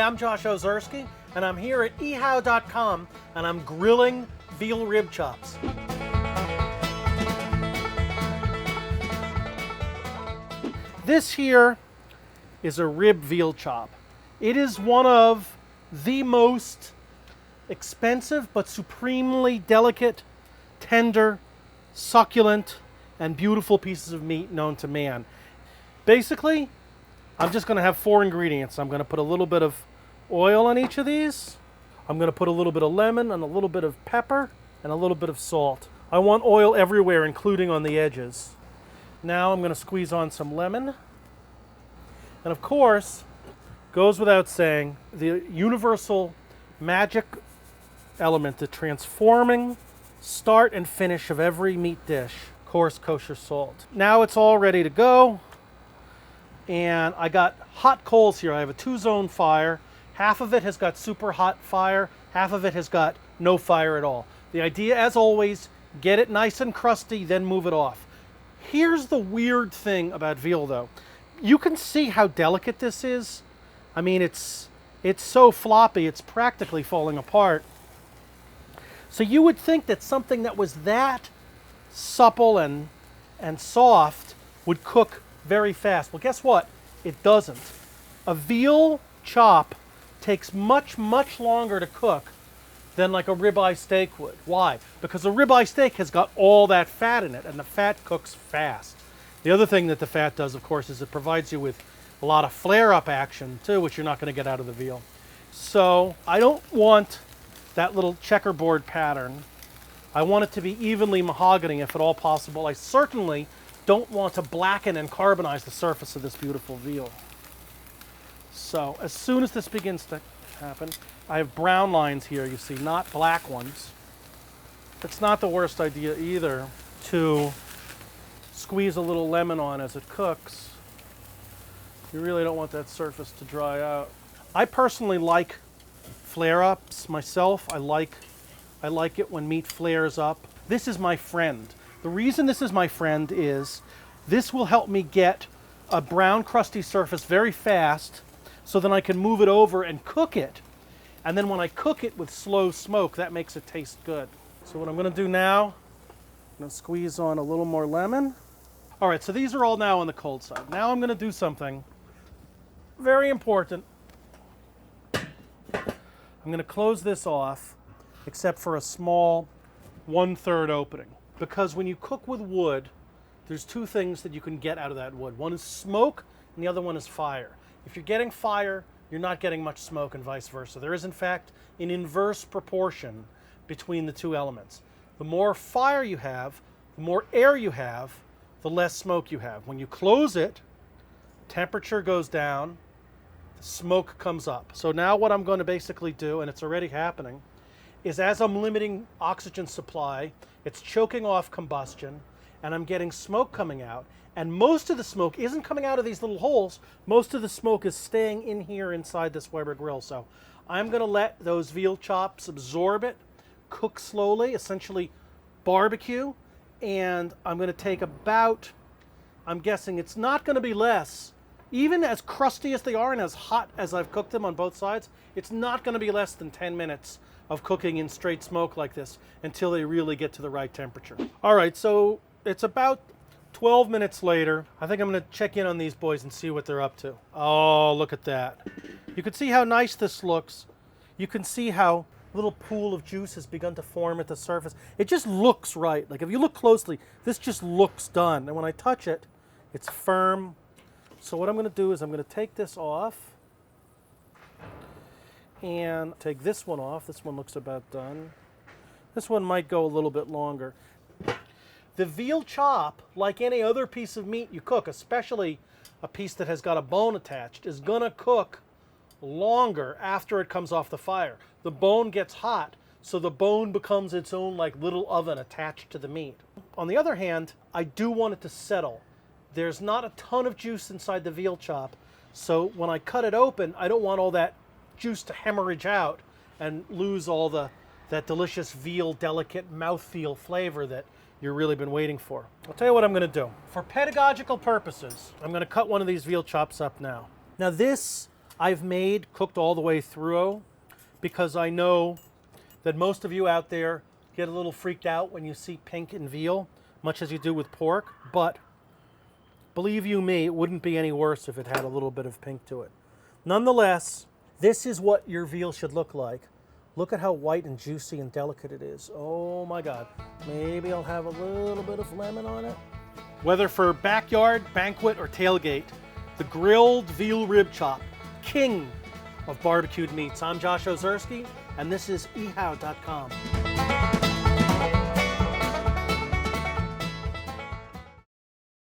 I'm Josh Ozersky, and I'm here at ehow.com, and I'm grilling veal rib chops. This here is a rib veal chop. It is one of the most expensive but supremely delicate, tender, succulent, and beautiful pieces of meat known to man. Basically, I'm just going to have 4 ingredients. I'm going to put a little bit of oil on each of these. I'm going to put a little bit of lemon and a little bit of pepper and a little bit of salt. I want oil everywhere, including on the edges. Now I'm going to squeeze on some lemon. And of course, goes without saying, the universal magic element, the transforming start and finish of every meat dish, coarse kosher salt. Now it's all ready to go. And I got hot coals here. I have a 2-zone fire. Half of it has got super hot fire, half of it has got no fire at all. The idea, as always, get it nice and crusty, then move it off. Here's the weird thing about veal, though. You can see how delicate this is. I mean, it's so floppy, it's practically falling apart. So you would think that something that was that supple and soft would cook very fast. Well, guess what? It doesn't. A veal chop takes much, much longer to cook than like a ribeye steak would. Why? Because a ribeye steak has got all that fat in it, and the fat cooks fast. The other thing that the fat does, of course, is it provides you with a lot of flare-up action, too, which you're not going to get out of the veal. So I don't want that little checkerboard pattern. I want it to be evenly mahogany, if at all possible. I certainly don't want to blacken and carbonize the surface of this beautiful veal. So as soon as this begins to happen, I have brown lines here, you see, not black ones. It's not the worst idea either to squeeze a little lemon on as it cooks. You really don't want that surface to dry out. I personally like flare-ups myself. I like it when meat flares up. This is my friend. The reason this is my friend is this will help me get a brown crusty surface very fast, so then I can move it over and cook it. And then when I cook it with slow smoke, that makes it taste good. So what I'm going to do now, I'm going to squeeze on a little more lemon. All right, so these are all now on the cold side. Now I'm going to do something very important. I'm going to close this off, except for a small 1/3 opening. Because when you cook with wood, there's 2 things that you can get out of that wood. One is smoke, and the other one is fire. If you're getting fire, you're not getting much smoke, and vice versa. There is, in fact, an inverse proportion between the 2 elements. The more fire you have, the more air you have, the less smoke you have. When you close it, temperature goes down, the smoke comes up. So now what I'm going to basically do, and it's already happening, is as I'm limiting oxygen supply, it's choking off combustion, and I'm getting smoke coming out. And most of the smoke isn't coming out of these little holes. Most of the smoke is staying in here inside this Weber grill. So I'm going to let those veal chops absorb it, cook slowly, essentially barbecue. And I'm going to take about, I'm guessing it's not going to be less, even as crusty as they are and as hot as I've cooked them on both sides, it's not going to be less than 10 minutes of cooking in straight smoke like this until they really get to the right temperature. All right, so it's about 12 minutes later. I think I'm going to check in on these boys and see what they're up to. Oh, look at that. You can see how nice this looks. You can see how a little pool of juice has begun to form at the surface. It just looks right. Like if you look closely, this just looks done. And when I touch it, it's firm. So what I'm going to do is I'm going to take this off and take this one off. This one looks about done. This one might go a little bit longer. The veal chop, like any other piece of meat you cook, especially a piece that has got a bone attached, is gonna cook longer after it comes off the fire. The bone gets hot, so the bone becomes its own like little oven attached to the meat. On the other hand, I do want it to settle. There's not a ton of juice inside the veal chop, so when I cut it open, I don't want all that juice to hemorrhage out and lose all that delicious veal, delicate mouthfeel flavor that you've really been waiting for. I'll tell you what I'm going to do. For pedagogical purposes, I'm going to cut one of these veal chops up now. Now this I've made cooked all the way through because I know that most of you out there get a little freaked out when you see pink in veal, much as you do with pork, but believe you me, it wouldn't be any worse if it had a little bit of pink to it. Nonetheless, this is what your veal should look like. Look at how white and juicy and delicate it is. Oh my God. Maybe I'll have a little bit of lemon on it. Whether for backyard, banquet, or tailgate, the grilled veal rib chop, king of barbecued meats. I'm Josh Ozersky, and this is ehow.com.